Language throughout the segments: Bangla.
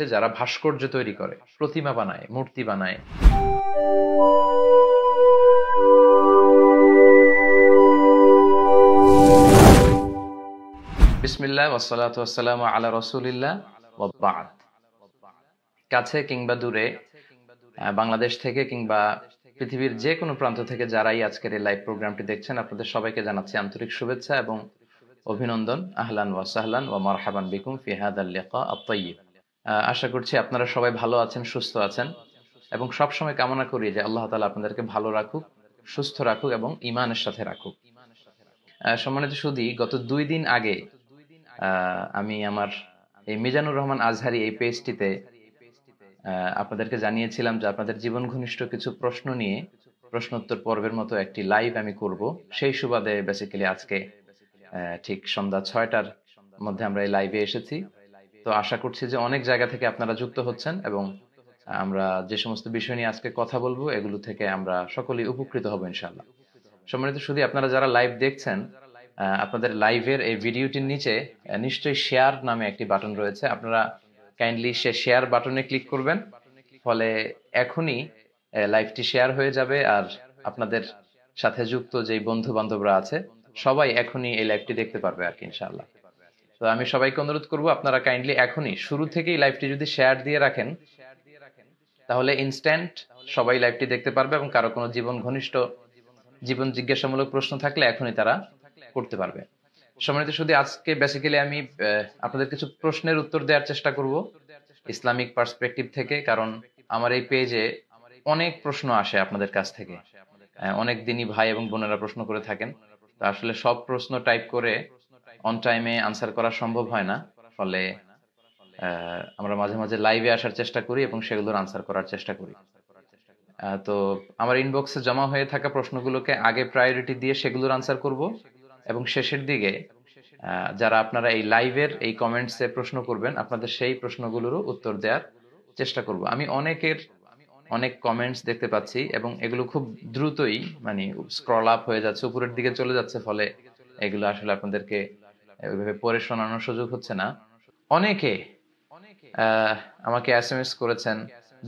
যারা ভাস্কর্য তৈরি করে, প্রতিমা বানায়, মূর্তি বানায়। বিসমিল্লাহ ওয়াসসালাতু ওয়াসসালামু আলা রাসূলিল্লাহ ওয়া বা'দ। কাছে কিংবা দূরে, বাংলাদেশ থেকে কিংবা পৃথিবীর যে কোনো প্রান্ত থেকে যারাই আজকের এই লাইভ প্রোগ্রামটি দেখছেন, আপনাদের সবাইকে জানাচ্ছি আন্তরিক শুভেচ্ছা এবং অভিনন্দন। আহলান ওয়া সাহলান ওয়া মারহাবান বিকুম ফি হাদাল লিকা আত-তাইয়িব। আশা করছি আপনারা সবাই ভালো আছেন, সুস্থ আছেন এবং সবসময় কামনা করি যে আল্লাহ তাআলা আপনাদেরকে ভালো রাখুক, সুস্থ রাখুক এবং ঈমানের সাথে রাখুক। সম্মানিত সুধী, গত 2 দিন আগে আমি আমার এই মিজানুর রহমান আজহারি এই পেজটিতে আপনাদেরকে জানিয়েছিলাম যে আপনাদের জীবন ঘনিষ্ঠ কিছু প্রশ্ন নিয়ে প্রশ্নোত্তর পর্বের মতো একটি লাইভ আমি করব। সেই সুবাদে বেসিক্যালি আজকে ঠিক সন্ধ্যা 6টার মধ্যে আমরা এই লাইভে এসেছি। তো আশা করছি যে অনেক জায়গা থেকে আপনারা যুক্ত হচ্ছেন এবং আমরা যে সমস্ত বিষয় নিয়ে আজকে কথা বলবো এগুলো থেকে আমরা সকলেই উপকৃত হব ইনশাআল্লাহ। সম্মানিত সুধী, আপনারা যারা লাইভ দেখছেন, আপনাদের লাইভের এই ভিডিওটির নিচে নিশ্চয়ই শেয়ার নামে একটি বাটন রয়েছে। আপনারা কাইন্ডলি সে শেয়ার বাটনে ক্লিক করবেন, ফলে এখনই লাইভটি শেয়ার হয়ে যাবে আর আপনাদের সাথে যুক্ত যেই বন্ধু বান্ধবরা আছে সবাই এখনই এই লাইভটি দেখতে পারবে আর কি ইনশাআল্লাহ। তো আমি সবাইকে অনুরোধ করব আপনারা কাইন্ডলি এখনই শুরু থেকেই লাইভটি যদি শেয়ার দিয়ে রাখেন তাহলে ইনস্ট্যান্ট সবাই লাইভটি দেখতে পারবে এবং কারো কোনো জীবন জিজ্ঞাসামূলক প্রশ্ন থাকলে এখনই তারা করতে পারবে। সম্মানিত শুধু আজকে বেসিক্যালি আমি আপনাদের কিছু প্রশ্নের উত্তর দেওয়ার চেষ্টা করব ইসলামিক পার্সপেক্টিভ থেকে, কারণ আমার এই পেজে অনেক প্রশ্ন আসে আপনাদের কাছ থেকে। অনেক দিনই ভাই এবং বোনেরা প্রশ্ন করে থাকেন, তো আসলে সব প্রশ্ন টাইপ করে অন টাইমে আনসার করা সম্ভব হয় না, ফলে আমরা মাঝে মাঝে লাইভে আসার চেষ্টা করি এবং সেগুলোর আনসার করার চেষ্টা করি। তো আমার ইনবক্সে জমা হয়ে থাকা প্রশ্নগুলোকে আগে প্রায়োরিটি দিয়ে সেগুলোর আনসার করব এবং শেষের দিকে যারা আপনারা এই লাইভের এই কমেন্টসে প্রশ্ন করবেন আপনাদের সেই প্রশ্নগুলোরও উত্তর দেওয়ার চেষ্টা করব। আমি অনেক কমেন্টস দেখতে পাচ্ছি এবং এগুলো খুব দ্রুতই মানে স্ক্রল আপ হয়ে যাচ্ছে, উপরের দিকে চলে যাচ্ছে, ফলে এগুলো আসলে আপনাদেরকে ওইভাবে পড়ে শোনানোর সুযোগ হচ্ছে না। অনেকে আমাকে এসএমএস করেছেন,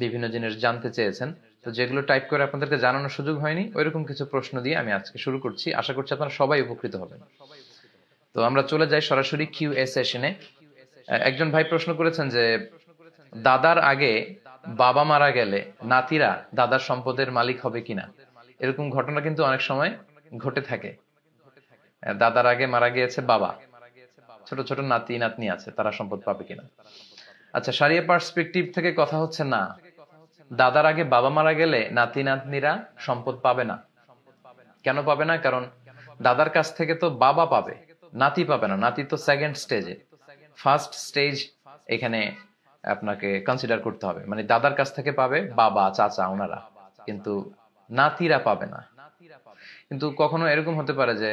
বিভিন্ন জিনিস জানতে চেয়েছেন, তো যেগুলো টাইপ করে আপনাদেরকে জানানোর সুযোগ হয়নি ওইরকম কিছু প্রশ্ন দিয়ে আমি আজকে শুরু করছি। আশা করছি আপনারা সবাই উপকৃত হবেন। তো আমরা চলে যাই সরাসরি কিউএ সেশনে। একজন ভাই প্রশ্ন করেছেন যে দাদার আগে বাবা মারা গেলে নাতিরা দাদার সম্পদের মালিক হবে কিনা। এরকম ঘটনা কিন্তু অনেক সময় ঘটে থাকে। দাদার আগে মারা গিয়েছে বাবা, ছোট ছোট নাতি নাতনি আছে, তারা সম্পদ পাবে কিনা। আচ্ছা, শরিয়া পার্সপেক্টিভ থেকে কথা হচ্ছে না, দাদার আগে বাবা মারা গেলে নাতি নাতনিরা সম্পদ পাবে না। কেন পাবে না? কারণ দাদার কাছ থেকে তো বাবা পাবে, নাতি পাবে না। নাতি তো সেকেন্ড স্টেজে, ফার্স্ট স্টেজ এখানে আপনাকে কনসিডার করতে হবে। মানে দাদার কাছ থেকে পাবে বাবা, চাচা, ওনারা, কিন্তু নাতিরা পাবে না। কিন্তু কখনো এরকম হতে পারে যে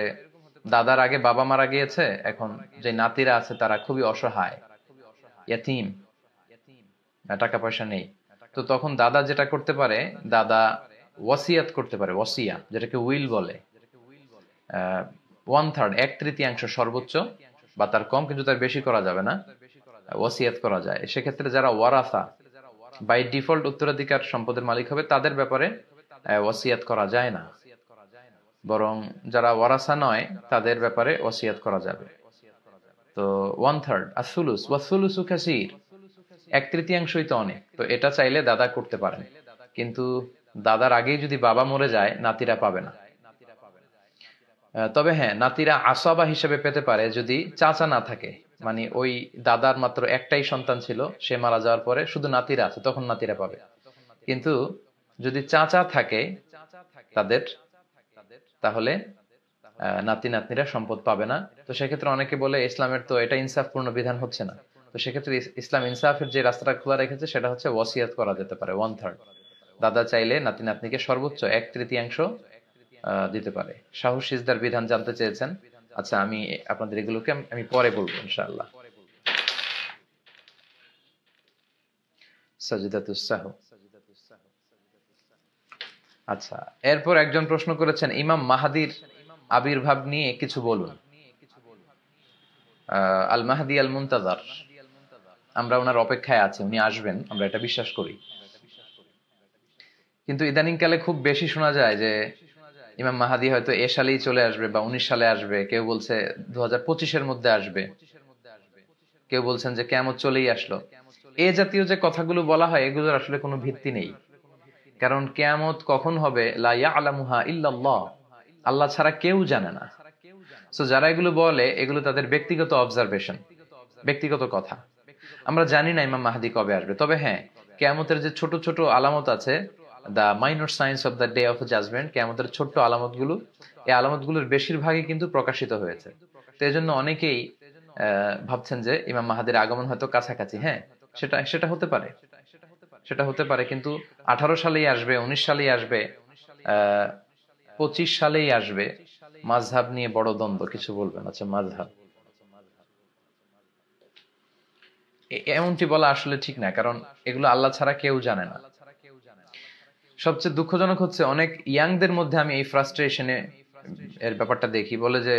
দাদার আগে বাবা মারা গিয়েছে, এখন যে নাতিরা আছে তারা খুবই অসহায়, ইয়াতীম, টাকা পয়সা নেই। তো তখন দাদা যেটা করতে পারে, দাদা ওয়াসিয়াত করতে পারে, ওয়াসিয়া যেটাকে উইল বলে। 1/3 1/3 সর্বোচ্চ বা তার কম, কিন্তু তার বেশি করা যাবে না, ওয়াসিয়াত করা যায়। সেক্ষেত্রে যারা ওয়ারাসা বাই ডিফল্ট উত্তরাধিকার সম্পদের মালিক হবে তাদের ব্যাপারে ওয়াসিয়াত করা যায় না, বরং যারা ওয়ারাসা নয় তাদের ব্যাপারে ওয়াসিয়াত করা যাবে। তো 1/3 আসুলুস ওয়াসুলুসু কাসীর, 1/3 তো অনেক। তো এটা চাইলে দাদা করতে পারেন, কিন্তু দাদার আগেই যদি বাবা মরে যায় নাতিরা পাবে না। তবে হ্যাঁ, নাতিরা আসাবা হিসেবে পেতে পারে যদি চাচা না থাকে, মানে ওই দাদার মাত্র একটাই সন্তান ছিল, সে মারা যাওয়ার পরে শুধু নাতিরা আছে, তখন নাতিরা পাবে। কিন্তু যদি চাচা থাকে তাদের, তাহলে নাতি নাতনিরা সম্পদ পাবে না। তো সেক্ষেত্রে অনেকে বলে ইসলামের তো এটা ইনসাফপূর্ণ বিধান হচ্ছে না। তো সেক্ষেত্রে ইসলাম ইনসাফের যে রাস্তাটা খোলা রেখেছে সেটা হচ্ছে ওয়াসিয়াত করা যেতে পারে 1/3। দাদা চাইলে নাতি নাতনিকে সর্বোচ্চ 1/3 দিতে পারে। শাহু সিজদার বিধান জানতে চেয়েছেন। আচ্ছা, আমি আপনাদের এগুলোকে আমি পরে বলবো ইনশাআল্লাহ। সাজদাতুস সাহু। আচ্ছা, এরপর একজন প্রশ্ন করেছেন ইমাম মাহাদির আবির্ভাব নিয়ে কিছু বলুন। আল মাহদি আল মুনতাজার, আমরা ওনার অপেক্ষায় আছি, উনি আসবেন, আমরা এটা বিশ্বাস করি। কিন্তু ইদানিং কালে খুব বেশি শোনা যায় যে ইমাম মাহাদি হয়তো এ সালেই চলে আসবে বা 19 সালে আসবে, কেউ বলছে 2025-এর মধ্যে আসবে, কেউ বলছেন যে কিয়ামত চলেই আসলো। এ জাতীয় যে কথাগুলো বলা হয় এগুলোর আসলে কোনো ভিত্তি নেই। কারণ কিয়ামত কখন হবে লা ইয়ালামুহা ইল্লাল্লাহ, আল্লাহ ছাড়া কেউ জানে না। সো যারা এগুলো বলে এগুলো তাদের ব্যক্তিগত অবজারভেশন, ব্যক্তিগত কথা। আমরা জানি না ইমাম মাহদি কবে আসবে, তবে হ্যাঁ, কিয়ামতের যে ছোট ছোট আলামত আছে, the minor signs of the day of judgment, কিয়ামতের ছোট্ট আলামতগুলো, এই আলামতগুলোর বেশিরভাগই কিন্তু প্রকাশিত হয়েছে। তো এই জন্য অনেকেই ভাবছেন যে ইমাম মাহাদির আগমন হয়তো কাছাকাছি। হ্যাঁ, সেটা সেটা হতে পারে, সেটা হতে পারে, কিন্তু 18 সালেই আসবে, 19 সালেই আসবে, 25 সালেই আসবে, মাযহাব নিয়ে বড় দ্বন্দ্ব, কিছু বলবেন? আচ্ছা, মাযহাব এমনটি বলা আসলে ঠিক না, কারণ এগুলো আল্লাহ ছাড়া কেউ জানে না। সবচেয়ে দুঃখজনক হচ্ছে অনেক ইয়াংদের মধ্যে আমি এই ফ্রাস্ট্রেশনে এর ব্যাপারটা দেখি, বলে যে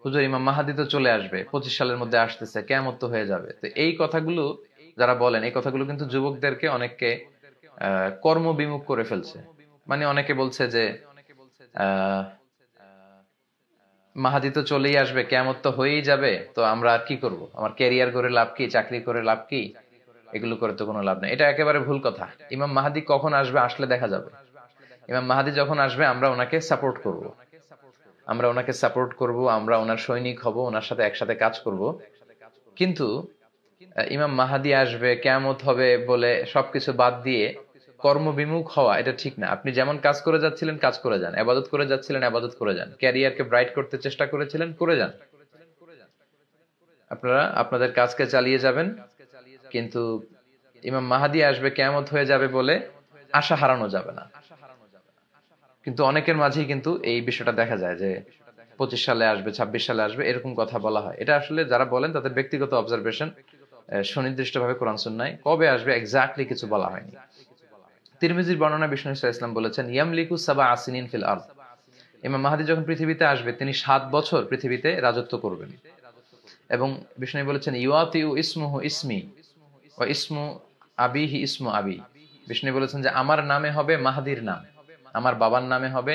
হুজুর ইমাম মাহাদি তো চলে আসবে, 25 সালের মধ্যে আসতেছে, কিয়ামত তো হয়ে যাবে। তো এই কথাগুলো যারা বলেন, এই কথাগুলো কিন্তু যুবকদেরকে অনেককে কর্মবিমুখ করে ফেলছে। মানে অনেকে বলছে যে আহ মাহাদি তো চলেই আসবে, কিয়ামত তো হয়েই যাবে, তো আমরা আর কি করব, আমার ক্যারিয়ার করে লাভ কি, চাকরি করে লাভ কি, এগুলো করে তো কোনো লাভ নেই। এটা একেবারে ভুল কথা। ইমাম মাহাদি কখন আসবে আসলে দেখা যাবে। ইমাম মাহাদি যখন আসবে আমরা ওনাকে সাপোর্ট করব, আমরা ওনাকে সাপোর্ট করব, আমরা ওনার সৈনিক হব, ওনার সাথে একসাথে কাজ করব। কিন্তু ইমাম মাহাদি আসবে, কিয়ামত হবে বলে সবকিছু বাদ দিয়ে কর্মবিমুখ হওয়া এটা ঠিক না। আপনি যেমন কাজ করে যাচ্ছিলেন কাজ করে যান, ইবাদত করে যাচ্ছিলেন ইবাদত করে যান, ক্যারিয়ারকে ব্রাইট করতে চেষ্টা করেছিলেন করে যান, আপনারা আপনাদের কাজকে চালিয়ে যাবেন। কিন্তু ইমাম মাহাদি আসবে, কিয়ামত হয়ে যাবে বলে আশা হারানো যাবে না। কিন্তু অনেকের মাঝেই কিন্তু এই বিষয়টা দেখা যায় যে 25 সালে আসবে, 26 সালে আসবে, এরকম কথা বলা হয়। এটা আসলে যারা বলেন তাদের ব্যক্তিগত অবজারভেশন, সুনির্দিষ্টভাবে কোরআন সুন্নাহয় কবে আসবে এক্স্যাক্টলি কিছু বলা হয়নি। তিরমিজির বর্ণনা বিষ্ণু ইসলাম বলেছেন ইয়ামলিকু সাবা আসিনিন ফিল আরদ, ইমাম মাহাদি যখন পৃথিবীতে আসবে তিনি 7 বছর পৃথিবীতে রাজত্ব করবেন। এবং বিষ্ণু বলেছেন ইউআতিউ ইসমুহু ইসমি ওয়া ইসমু আবিহি ইসমু আবি, বিষ্ণু বলেছেন যে আমার নামে হবে মাহাদির নাম, আমার বাবার নামে হবে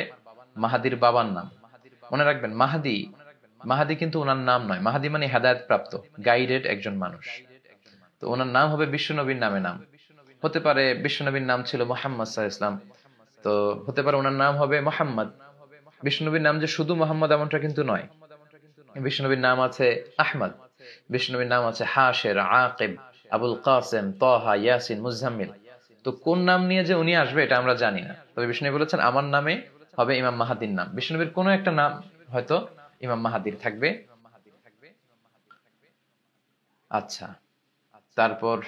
মাহাদির বাবার নাম। মনে রাখবেন, মাহাদি, মাহাদি কিন্তু ওনার নাম নয়। মাহাদি মানে হেদায়েত প্রাপ্ত, গাইডেড একজন মানুষ। তো ওনার নাম হবে বিশ্বনবীর নামে নাম। হতে পারে বিশ্বনবীর নাম ছিল মুহাম্মদ সাল্লাল্লাহু আলাইহি ওয়াসাল্লাম, তো হতে পারে ওনার নাম হবে মুহাম্মদ। বিষ্ণুনবীর নাম যে শুধু মোহাম্মদ এমনটা কিন্তু নয়, বিষ্ণুনবীর নাম আছে আহমদ, বিষ্ণুনবীর নাম আছে হাশের, আকিব, আবুল কাসেম, তহা, ইয়াসিন, মুজাম্মিল। তো কোন নাম নিয়ে যে উনি আসবে এটা আমরা জানি না, তবে বিষ্ণু বলেছেন আমার নামে হবে ইমাম মাহাদির নাম। বিষ্ণুনবীর কোনো একটা নাম হয়তো ইমাম মাহাদির থাকবে। আচ্ছা, তারপর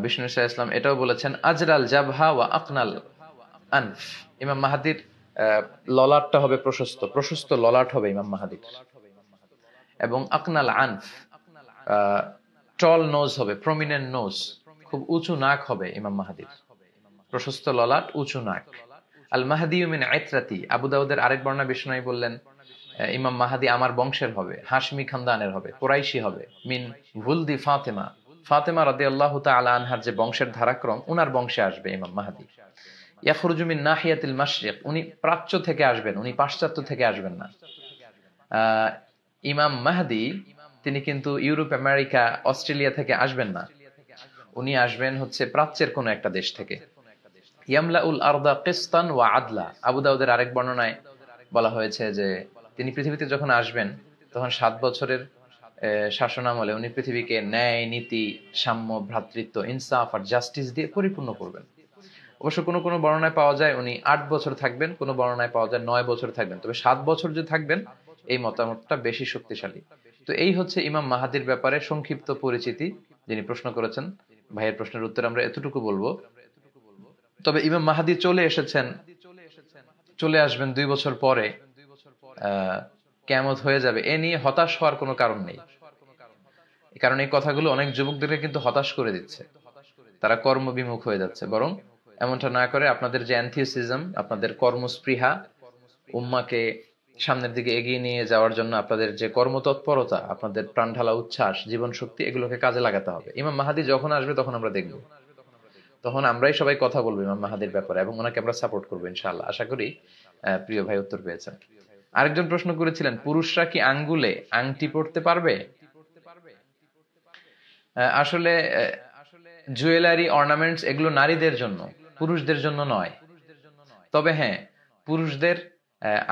বিষ্ণু ইসলাম এটাও বলেছেন আজরাল জাবহা ওয়া আকনাল আনফ, ইমাম মাহাদির ললাটটা হবে প্রশস্ত, প্রশস্ত ললাট হবে ইমাম মাহাদির, এবং আকনাল আনফ, টল নোজ হবে, প্রমিনেন্ট নোজ, খুব উঁচু নাক হবে ইমাম মাহাদির, প্রশস্ত ললাট, উঁচু নাক। আল মাহদি মিন ইতরাতি, আবু দাউদের আরেক বর্ণনা বিষ্ণু বললেন ইমাম মাহাদি আমার বংশের হবে, হাশমি খানদানের হবে, কুরাইশি হবে, মিন ভুলদি ফাতেমা, ফাতেমা রাদিয়াল্লাহু তাআলা আনহার যে বংশের ধারাক্রম, উনার বংশে আসবে ইমাম মাহাদি। ইয়াখরুজু মিন নাহিয়াতিল মাশরিক, উনি প্রাচ্য থেকে আসবেন, উনি পাশ্চাত্য থেকে আসবেন না। ইমাম মাহদি তিনি কিন্তু ইউরোপ, আমেরিকা, অস্ট্রেলিয়া থেকে আসবেন না, উনি আসবেন হচ্ছে প্রাচ্যের কোন একটা দেশ থেকে। ইয়ামলাউল আরদা কিসতান ওয়া আদলা, আবু দাউদের আরেক বর্ণনায় বলা হয়েছে যে তিনি পৃথিবীতে যখন আসবেন তখন 7 বছরের শাসনামলে উনি পৃথিবীকে ন্যায়, নীতি, সাম্য, ভ্রাতৃত্ব, ইনসাফ আর জাস্টিস দিয়ে পরিপূর্ণ করবেন। অবশ্য কোনো কোনো বর্ণনায় পাওয়া যায় উনি 8 বছর থাকবেন, কোনো বর্ণনায় পাওয়া যায় 9 বছর থাকবেন, তবে 7 বছর যে থাকবেন এই মতামতটা বেশি শক্তিশালী। তো এই হচ্ছে ইমাম মাহাদির ব্যাপারে সংক্ষিপ্ত পরিচিতি। যিনি প্রশ্ন করেছেন, ভাইয়ের প্রশ্নের উত্তর আমরা এতটুকু বলবো। তবে ইমাম মাহাদি চলে এসেছেন, চলে আসবেন 2 বছর পরে, কিয়ামত হয়ে যাবে, এ নিয়ে হতাশ হওয়ার কোনো কারণ নেই। কারণ এই কথাগুলো অনেক যুবকদেরকে কিন্তু হতাশ করে দিচ্ছে, তারা কর্মবিমুখ হয়ে যাচ্ছে। বরং এমনটা না করে আপনাদের যে অ্যানথিওসিজম, আপনাদের কর্মস্পৃহা, উম্মাকে সামনের দিকে এগিয়ে নিয়ে যাওয়ার জন্য আপনাদের যে কর্মতৎপরতা, আপনাদের প্রাণঢালা উচ্ছ্বাস, জীবন শক্তি, এগুলোকে কাজে লাগাতে হবে। ইমাম মাহাদি যখন আসবে তখন আমরা দেখব, তখন আমরাই সবাই কথা বলবো ইমাম মাহাদির ব্যাপারে এবং ওনাকে আমরা সাপোর্ট করবো ইনশাআল্লাহ। আশা করি প্রিয় ভাই উত্তর পেয়েছেন। আরেকজন প্রশ্ন করেছিলেন, পুরুষরা কি আঙ্গুলে আংটি পরতে পারবে? আসলে জুয়েলারি, অর্নামেন্টস এগুলো নারীদের জন্য, পুরুষদের জন্য নয়। তবে হ্যাঁ, পুরুষদের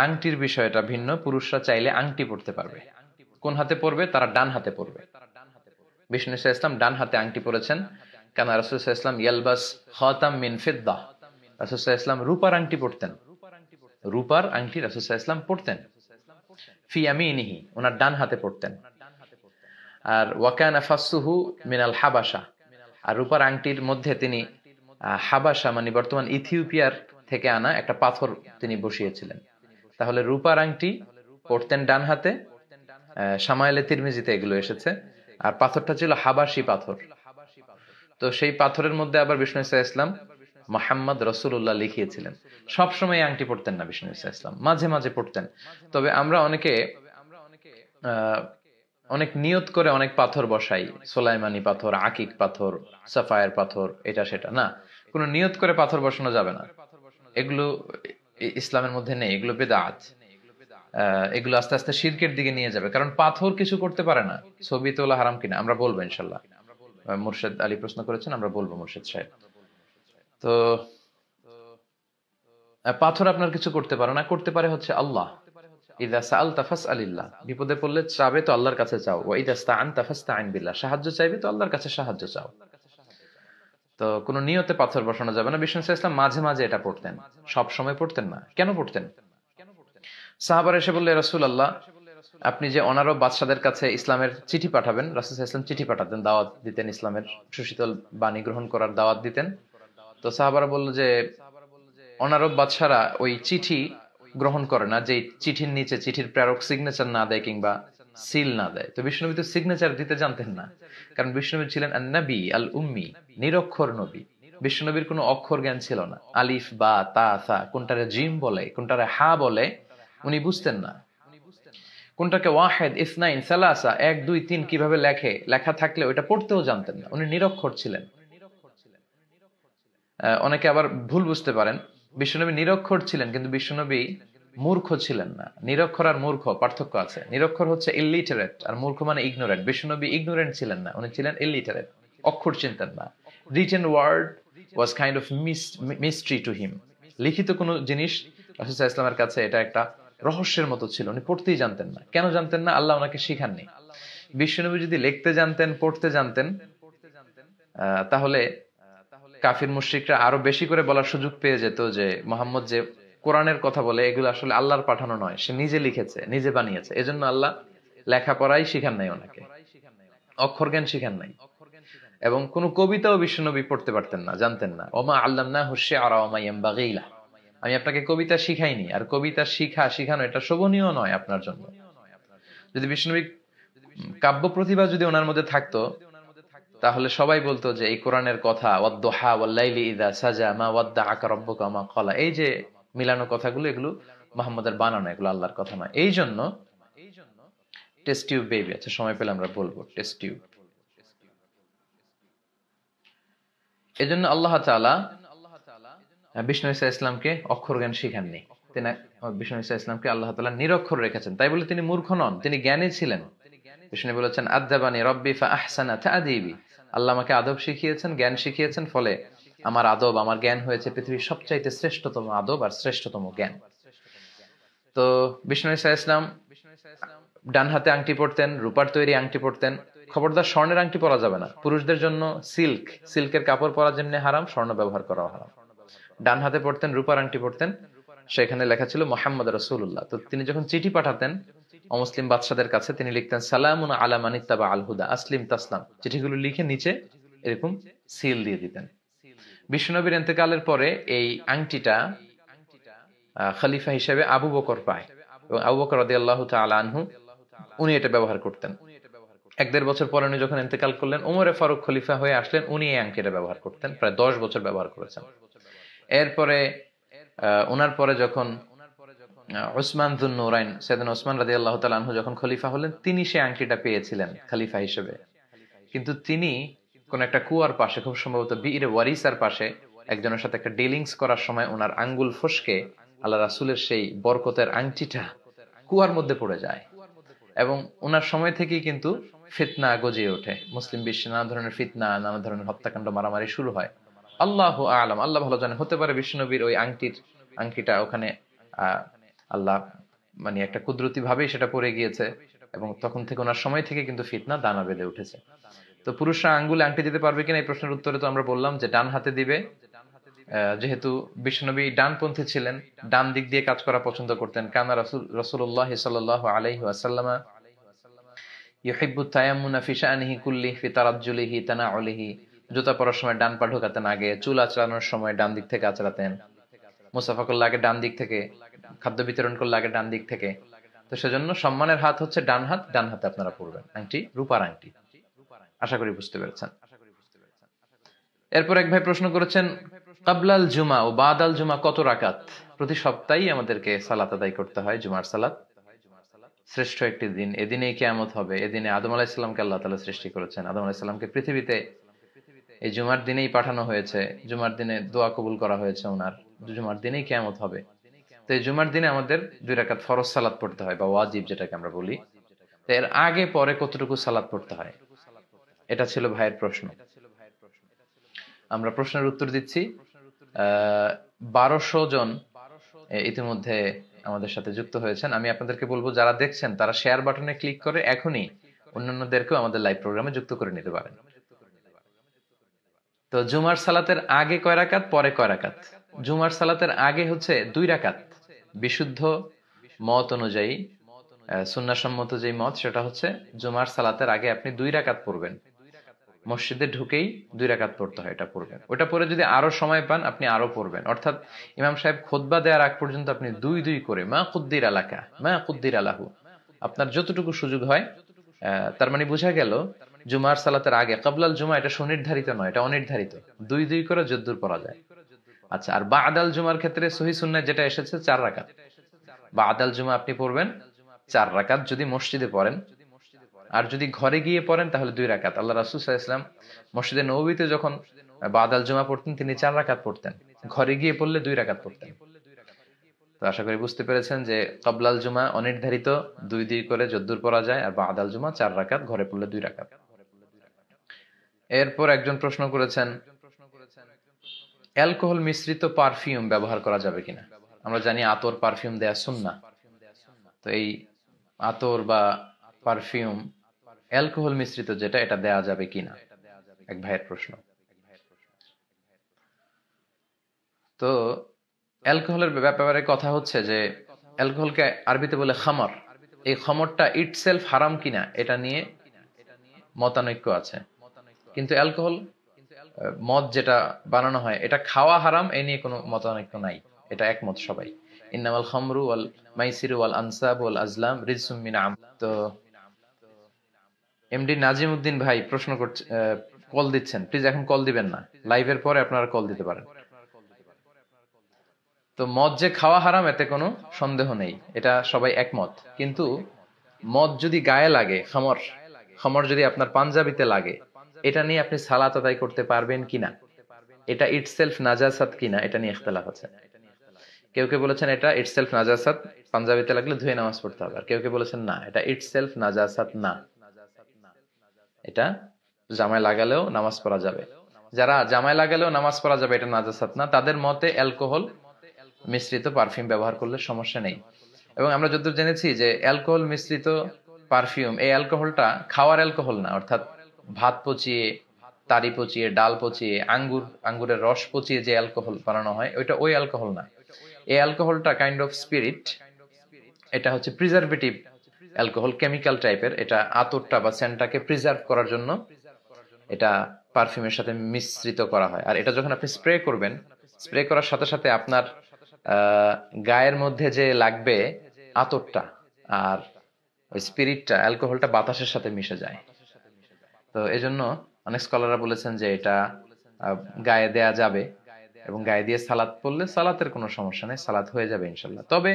আংটির বিষয়টা ভিন্ন। পুরুষরা চাইলে আংটি পরতে পারবে। কোন হাতে পরবে? তারা ডান হাতে পরবে। বিষ্ণু ইসলাম ডান হাতে আংটি পরেছেন। কারণ রাসূল সাল্লাল্লাহু আলাইহি ওয়াসাল্লাম ইয়ালবাস খাতাম মিন ফিদ্দা, রাসূল সাল্লাল্লাহু আলাইহি ওয়াসাল্লাম রূপার আংটি পরতেন। রূপার আংটি রাসূল সাল্লাল্লাহু আলাইহি ওয়াসাল্লাম পরতেন। ফি ইয়ামিনিহি, ওনার ডান হাতে পরতেন। আর ওয়াকানা ফাসসুহু মিনাল হাবাশা, আর রূপার আংটির মধ্যে তিনি হাবাশা মানে বর্তমান ইথিওপিয়ার থেকে আনা একটা পাথর তিনি বসিয়েছিলেন। তাহলে রূপার আংটি পরতেন ডান হাতে, শামাইলে তিরমিজিতে এগুলো এসেছে। আর পাথরটা ছিল হাবাশি পাথর। তো সেই পাথরের মধ্যে আবার বিষ্ণু ইসলাম মুহাম্মদ রাসূলুল্লাহ লিখিয়েছিলেন। সবসময় আংটি পরতেন না বিষ্ণু ইসলাম, মাঝে মাঝে পরতেন। তবে আমরা অনেকে অনেক নিয়ত করে অনেক পাথর বসাই, সোলাইমানি পাথর, আকিক পাথর, সাফায়ের পাথর, এটা সেটা না। কোনো নিয়ত করে পাথর বসানো যাবে না, এগুলো ইসলামের মধ্যে নেই, এগুলো বেদাত। এগুলো আস্তে আস্তে শিরকের দিকে নিয়ে যাবে। কারণ পাথর কিছু করতে পারে না। ছবি তোলা হারাম কিনা আমরা বলবো ইনশাল্লাহ। মুর্শেদ আলী প্রশ্ন করেছেন, আমরা বলবো মুর্শেদ সাহেব। তো পাথর আপনার কিছু করতে পারে না, করতে পারে হচ্ছে আল্লাহ। ইযা সাআলতা ফাসআলিল্লাহ, বিপদে পড়লে চাবে তো আল্লাহর কাছে চাও। ওয়া ইযা ইসতাআনতা ফাসতাঈন বিল্লাহ, সাহায্য চাইবে তো আল্লাহর কাছে সাহায্য চাও। তো কোনো নিয়তে পাথর বসানো যাবে না। বিষ্ণু ইসলাম মাঝে মাঝে এটা পড়তেন, সব সময় পড়তেন না। কেন পড়তেন? সাহাবারা এসে বললে, রাসূলুল্লাহ আপনি যে অনারব বাদশাদের কাছে ইসলামের চিঠি পাঠাবেন, রাসূল সাল্লাল্লাহু আলাইহি ওয়াসাল্লাম চিঠি পাঠাতেন, দাওয়াত দিতেন, ইসলামের সুশীতল বাণী গ্রহণ করার দাওয়াত দিতেন। তো সাহাবারা বলল যে অনারব বাদশারা ওই চিঠি গ্রহণ করে না যে চিঠির নিচে চিঠির প্রেরক সিগনেচার না দেয় কিংবা সিল না দেয়। তো বিষ্ণুনবী তো সিগনেচার দিতে জানতেন না, কারণ বিষ্ণুনবী ছিলেন আন-নবী আল উম্মি, নিরক্ষর নবী। বিষ্ণুনবীর কোনো অক্ষর জ্ঞান ছিল না। আলিফ বা তা সা, কোনটারে জিম বলে কোনটারে হা বলে উনি বুঝতেন না। কোনটাকে ওয়াহেদ, ইসনাইন, সালাসা, 1 2 3 কিভাবে লেখা থাকলে ওটা পড়তেও জানতেন না। উনি নিরক্ষর ছিলেন। অনেকে আবার ভুল বুঝতে পারেন, বিশ্বনবী নিরক্ষর ছিলেন কিন্তু বিশ্বনবী মূর্খ ছিলেন না। নিরক্ষর আর মূর্খ পার্থক্য আছে। নিরক্ষর হচ্ছে ইলিটারেট আর মূর্খ মানে ইগনোরেন্ট। বিশ্বনবী ইগনোরেন্ট ছিলেন না, উনি ছিলেন ইলিটারেট, অক্ষর চিনতেন না। Written word was kind of mystery to him. লিখিত কোনো জিনিস রাসূল সাল্লাল্লাহু আলাইহি ওয়াসাল্লামের কাছে এটা একটা রহস্যের মতো ছিল, উনি পড়তেই জানতেন না। কেন জানতেন না? আল্লাহ ওনাকে শিখাননি। বিশ্বনবী যদি লিখতে জানতেন, পড়তে জানতেন, তাহলে কাফির মুশরিকরা আরো বেশি করে বলার সুযোগ পেয়ে যেত যে মুহাম্মদ যে কোরআনের কথা বলে এগুলো আসলে আল্লাহর পাঠানো নয়, সে নিজে লিখেছে, নিজে বানিয়েছে। এজন্য আল্লাহ লেখাপড়াই শিখান নাই ওনাকে, অক্ষর জ্ঞান শিখান নাই। এবং কোন কবিতাও বিশ্বনবী পড়তে পারতেন না, জানতেন না। ওমা আল্লামনাহু শি'রা ওয়া মা ইয়ানবাগি লাহু, আমি আপনাকে কবিতা শিখাইনি। আর কবিতা শিখানো এটা শোভনীয় নয় আপনার জন্য। যদি বিশ্বনবী কাব্য প্রতিভা যদি ওনার মধ্যে থাকতো, তাহলে সবাই বলতো যে এই কোরআনের কথা, ওয়াদ-দুহা ওয়াল-লাইলি ইযা সাজা মা ওয়াদ্দাআকা রাব্বুকা মা ক্বালা, এই যে মিলানো কথাগুলো, এগুলো মুহাম্মদের বানানো, এগুলো আল্লাহর কথা নয়। এই জন্য টেস্ট টিউব বেবি, আচ্ছা সময় পেলে আমরা বলবো টেস্ট টিউব। এজন্য আল্লাহ তাআলা বিষ্ণু ঈসা ইসলামকে অক্ষর জ্ঞান শিখাননি। তিনি বিষ্ণু ঈসা ইসলামকে আল্লাহ তাআলা নিরক্ষর রেখেছেন। তাই বলে তিনি মূর্খ নন, তিনি জ্ঞানী ছিলেন। বিষ্ণু বলেছেন, আদাবানি রব্বি ফা আহসানা তা'দীবি, আল্লাহ আমাকে আদব শিখিয়েছেন, জ্ঞান শিখিয়েছেন, ফলে আমার আদব, আমার জ্ঞান হয়েছে পৃথিবীর সবচাইতে শ্রেষ্ঠতম আদব আর শ্রেষ্ঠতম জ্ঞান। তো বিষ্ণু ঈসা ইসলাম ডান হাতে আংটি পরতেন, রূপার তৈরি আংটি পরতেন। খবরদার স্বর্ণের আংটি পরা যাবে না। পুরুষদের জন্য সিল্কের কাপড় পরা যেমনি হারাম, স্বর্ণ ব্যবহার করা হারাম। ডান হাতে পরতেন, রূপার আংটি পরতেন, সেখানে লেখা ছিল মুহাম্মদ রাসূলুল্লাহ। তো তিনি যখন চিঠি পাঠাতেন অমুসলিম বাদশাদের কাছে, তিনি লিখতেন সালামুন আলা মান ইত্তাবা আল হুদা আসলিম তাসলাম। চিঠিগুলো লিখে নিচে এরকম সিল দিয়ে দিতেন। বিশ্বনবীর ইন্তেকালের পরে এই আংটিটা খলিফা হিসেবে আবু বকর পায়, এবং আবু বকর রাদিয়াল্লাহু তাআলা আনহু উনি এটা ব্যবহার করতেন। 1-1.5 বছর পরে উনি যখন ইন্তেকাল করলেন, ওমরে ফারুক খলিফা হয়ে আসলেন, উনি এই আংটিটা ব্যবহার করতেন, প্রায় 10 বছর ব্যবহার করেছেন। এরপরে ওনার পরে যখন উসমান যুন নুরাইন, সাইয়েদনা উসমান রাদিয়াল্লাহু তাআলা আনহু যখন খলিফা হলেন, তিনি সেই আংটিটা পেয়েছিলেন খলিফা হিসেবে। কিন্তু তিনি কোন একটা কুয়ার পাশে, খুব সম্ভবত বিইরে ওয়ারিসার পাশে, একজনের সাথে একটা ডিলিংস করার সময় ওনার আঙ্গুল ফসকে আল্লাহ রাসূলের সেই বরকতের আংটিটা কুয়ার মধ্যে পড়ে যায়। এবং ওনার সময় থেকেই কিন্তু ফিতনা গজিয়ে ওঠে, মুসলিম বিশ্বে নানা ধরনের ফিতনা, নানা ধরনের হত্যাকাণ্ড, মারামারি শুরু হয়। আল্লাহু আ'লাম, আল্লাহ ভালো জানে, হতে পারে বিশ্বনবীর ওই আংটিটা ওখানে আহ আল্লাহ মানে একটা কুদরতি ভাবেই সেটা পড়ে গিয়েছে, এবং তখন থেকে ওনার সময় থেকে কিন্তু ফিতনা দানা বেঁধে উঠেছে। তো পুরুষরা আঙ্গুলে আংটি দিতে পারবে কিনা এই প্রশ্নের উত্তরে তো আমরা বললাম যে ডান হাতে দিবে। যেহেতু বিশ্বনবী ডানপন্থী ছিলেন, ডান দিক দিয়ে কাজ করা পছন্দ করতেন। কানা রাসূলুল্লাহ সাল্লাল্লাহু আলাইহি ওয়াসাল্লাম ইউহিব্বু তায়াম্মুনা ফি শাআনিহি কুল্লি ফি তারাজ্জুলিহি তানাউলিহি, জুতা পরার সময় ডান পা ঢোকাতেন আগে, চুল আঁচড়ানোর সময় ডান দিক থেকে আঁচড়াতেন, মুসাফা করলে আগে ডান দিক থেকে, খাদ্য বিতরণ করলে আগে ডান দিক থেকে। তো সেজন্য সম্মানের হাত হচ্ছে ডান হাত, ডান হাতে আপনারা পড়বেন আংটি, রূপার আংটি। আশা করি বুঝতে পেরেছেন। এরপর এক ভাই প্রশ্ন করেছেন, কাবলাল জুমা ও বাদাল জুমা কত রাকাত? প্রতি সপ্তাহে আমাদেরকে সালাত আদায় করতে হয়, জুমার সালাত। শ্রেষ্ঠ একটি দিন, এদিনেই কিয়ামত হবে। এদিনে আদম আলাইহিস সালামকে আল্লাহ তাআলা সৃষ্টি করেছেন, আদম আলাইহিস সালামকে পৃথিবীতে এই জুমার দিনেই পাঠানো হয়েছে, জুমার দিনে দোয়া কবুল করা হয়েছে ওনার, জুমার দিনেই কিয়ামত হবে। তো এই জুমার দিনে আমাদের 2 রাকাত ফরজ সালাত পড়তে হয়, বা ওয়াজিব যেটাকে আমরা বলি। তো এর আগে পরে কতটুকু সালাত পড়তে হয়, এটা ছিল ভাইয়ের প্রশ্ন। আমরা প্রশ্নের উত্তর দিচ্ছি। 1200 জন ইতিমধ্যে আমাদের সাথে যুক্ত হয়েছেন। আমি আপনাদেরকে বলবো, যারা দেখছেন তারা শেয়ার বাটনে ক্লিক করে এখনই অন্যান্যদেরকেও আমাদের লাইভ প্রোগ্রামে যুক্ত করে নিতে পারেন। তো জুমার সালাতের আগে কয় রাকাত, পরে কয় রাকাত? জুমার সালাতের আগে হচ্ছে 2 রাকাত। বিশুদ্ধ মত অনুযায়ী, সুন্নাহসম্মত যে মত, সেটা হচ্ছে জুমার সালাতের আগে আপনি 2 রাকাত পড়বেন। মসজিদে ঢুকেই 2 রাকাত পড়তে হয়, এটা পড়বেন। ওটা পরে যদি আরো সময় পান আপনি আরো পড়বেন, অর্থাৎ ইমাম সাহেব খুতবা দেওয়ার আগ পর্যন্ত আপনি 2 করে, মা কুদ্দির আলাকা মা কুদ্দির আলাহু, আপনার যতটুকু সুযোগ হয়। তার মানে বোঝা গেল জুমার সালাতের আগে, কাবলাল জুমা, এটা সুনির্ধারিত নয়, এটা অনির্ধারিত। 2 করে যদ্দুর পড়া যায়। আচ্ছা, আর বাদাল জুমার ক্ষেত্রে সহিহ সুন্নাহ যেটা এসেছে 4 রাকাত। বাদাল জুমা আপনি পড়বেন 4 রাকাত যদি মসজিদে পড়েন, আর যদি ঘরে গিয়ে পড়েন তাহলে 2 রাকাত। আল্লাহ রাসূল সাল্লাল্লাহু আলাইহি ওয়াসাল্লাম মসজিদে নববীতে যখন বাদাল জুমা পড়তেন তিনি 4 রাকাত পড়তেন, ঘরে গিয়ে পড়লে 2 রাকাত পড়তেন। তো আশা করি বুঝতে পেরেছেন যে কাবলাল জুমা অনির্ধারিত, 2 করে যদ্দুর পড়া যায়, আর বাদাল জুমা 4 রাকাত, ঘরে পড়লে 2 রাকাত। এরপর একজন প্রশ্ন করেছেন, অ্যালকোহল মিশ্রিত পারফিউম ব্যবহার করা যাবে কিনা? আমরা জানি আতর, পারফিউম দেয়া সুন্নাহ। তো এই আতর বা পারফিউম অ্যালকোহল মিশ্রিত যেটা, এটা দেয়া যাবে কিনা, এক ভাইয়ের প্রশ্ন। তো অ্যালকোহলের ব্যাপারে কথা হচ্ছে যে অ্যালকোহলকে আরবিতে বলে খামর। এই খামরটা ইটসেলফ হারাম কিনা এটা নিয়ে মতানৈক্য আছে। কিন্তু অ্যালকোহল, মদ যেটা বানানো হয়, এটা খাওয়া হারাম, এই নিয়ে কোনো মতানৈক্য নাই, এটা একমত সবাই। ইন্নামাল খামরু ওয়াল মাইসিরু ওয়াল আনসাব ওয়াল আজলাম রিজসুম মিন আম। তো এমডি নাজিম উদ্দিন ভাই প্রশ্ন করছে, কল দিচ্ছেন, প্লিজ এখন কল দিবেন না, লাইভের পরে আপনারা কল দিতে পারেন। তো মদ যে খাওয়া হারাম এতে কোনো সন্দেহ নেই, এটা সবাই একমত। কিন্তু মদ যদি গায়ে লাগে, খামর, খামর যদি আপনার পাঞ্জাবিতে লাগে, এটা নিয়ে আপনি সালাত আদায় করতে পারবেন কিনা, এটা ইটসেলফ নাজাসাত কিনা, এটা নিয়ে ইখতিলাফ আছে। কেউ কেউ বলেছেন এটা ইটসেলফ নাজাসাত, পাঞ্জাবিতে লাগলে ধুয়ে নামাজ পড়তে হবে। আর কেউ কেউ বলেছেন না, এটা ইটসেলফ নাজাসাত না, এটা জামায় লাগালেও নামাজ পড়া যাবে। যারা জামায় লাগালেও নামাজ পড়া যাবে, এটা নাজাসাত না, তাদের মতে অ্যালকোহল মিশ্রিত পারফিউম ব্যবহার করলে সমস্যা নেই। এবং আমরা যতদূর জেনেছি যে অ্যালকোহল মিশ্রিত পারফিউম, এই অ্যালকোহলটা খাওয়ার অ্যালকোহল না, অর্থাৎ ভাত পচিয়ে, তারি পচিয়ে, ডাল পচিয়ে, আঙ্গুরের রস পচিয়ে যে অ্যালকোহল বানানো হয়, ওই অ্যালকোহল না। এই অ্যালকোহলটা কাইন্ড অফ স্পিরিট, এটা হচ্ছে প্রিজারভেটিভ অ্যালকোহল, কেমিক্যাল টাইপের। এটা আতরটা বা সেন্টটাকে প্রিজার্ভ করার জন্য এটা পারফিউমের সাথে মিশ্রিত করা হয়। আর এটা যখন আপনি স্প্রে করবেন, স্প্রে করার সাথে সাথে আপনার গায়ের মধ্যে যে লাগবে আতরটা আর ওই স্পিরিটটা, অ্যালকোহলটা বাতাসের সাথে মিশে যায়। তো এজন্য অনেক স্কলাররা বলেছেন যে এটা গায়ে দেয়া যাবে, এবং গায়ে দিয়ে সালাত পড়লে সালাতের কোনো সমস্যা নেই, সালাত হয়ে যাবে ইনশাল্লাহ। তবে